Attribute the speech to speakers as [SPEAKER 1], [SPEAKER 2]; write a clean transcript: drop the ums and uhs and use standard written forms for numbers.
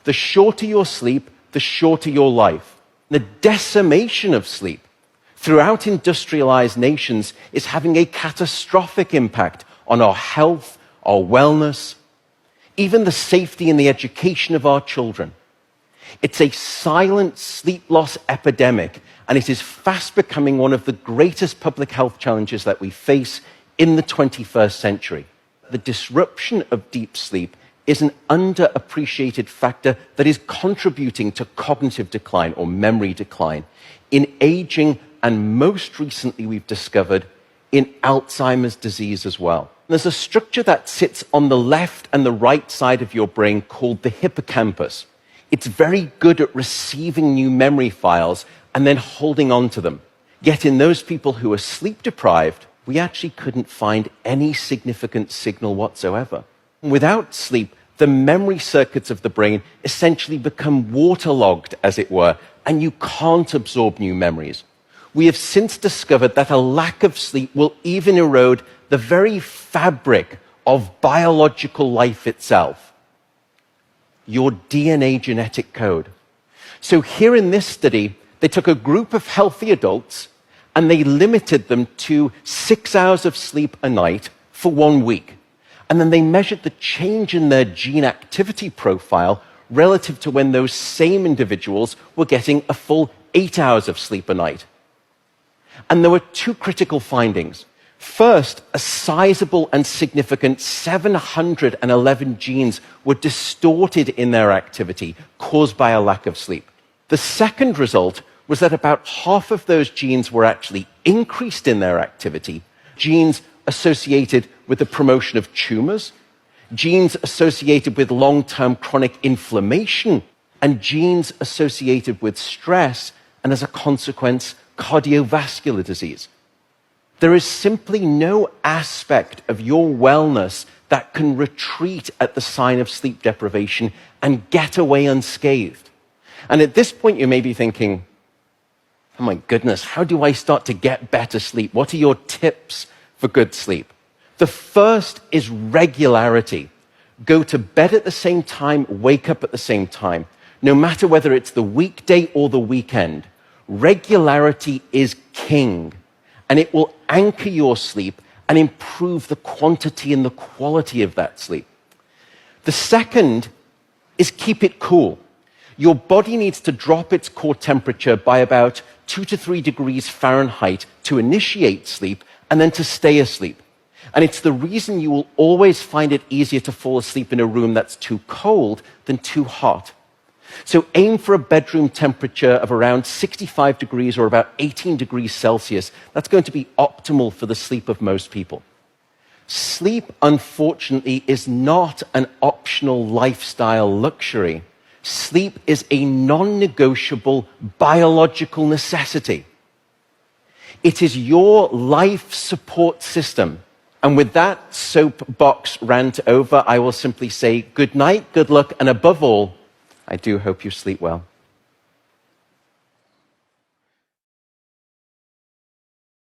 [SPEAKER 1] The shorter your sleep, the shorter your life. The decimation of sleep throughout industrialized nations is having a catastrophic impact on our health, our wellness, even the safety and the education of our children. It's a silent sleep loss epidemic, and it is fast becoming one of the greatest public health challenges that we face in the 21st century. The disruption of deep sleep is an underappreciated factor that is contributing to cognitive decline or memory decline in aging, and most recently we've discovered in Alzheimer's disease as well. There's a structure that sits on the left and the right side of your brain called the hippocampus. It's very good at receiving new memory files and then holding on to them. Yet in those people who are sleep deprived, we actually couldn't find any significant signal whatsoever. Without sleep, the memory circuits of the brain essentially become waterlogged, as it were, and you can't absorb new memories. We have since discovered that a lack of sleep will even erode the very fabric of biological life itself, your DNA genetic code. So here in this study, they took a group of healthy adults and they limited them to 6 hours of sleep a night for 1 week. And then they measured the change in their gene activity profile relative to when those same individuals were getting a full 8 hours of sleep a night. And there were two critical findings. First, a sizable and significant 711 genes were distorted in their activity, caused by a lack of sleep. The second result was that about half of those genes were actually increased in their activity, genes associated with the promotion of tumors, genes associated with long-term chronic inflammation, and genes associated with stress, and as a consequence, cardiovascular disease. There is simply no aspect of your wellness that can retreat at the sign of sleep deprivation and get away unscathed. And at this point, you may be thinking, oh my goodness, how do I start to get better sleep? What are your tips for good sleep? The first is regularity. Go to bed at the same time, wake up at the same time. No matter whether it's the weekday or the weekend, regularity is king. And it will anchor your sleep and improve the quantity and the quality of that sleep. The second is keep it cool. Your body needs to drop its core temperature by about 2 to 3 degrees Fahrenheit to initiate sleep and then to stay asleep. And it's the reason you will always find it easier to fall asleep in a room that's too cold than too hot. So aim for a bedroom temperature of around 65 degrees or about 18 degrees Celsius. That's going to be optimal for the sleep of most people. Sleep, unfortunately, is not an optional lifestyle luxury. Sleep is a non-negotiable biological necessity. It is your life support system. And with that soapbox rant over, I will simply say good night, good luck, and above all, I do hope you sleep well.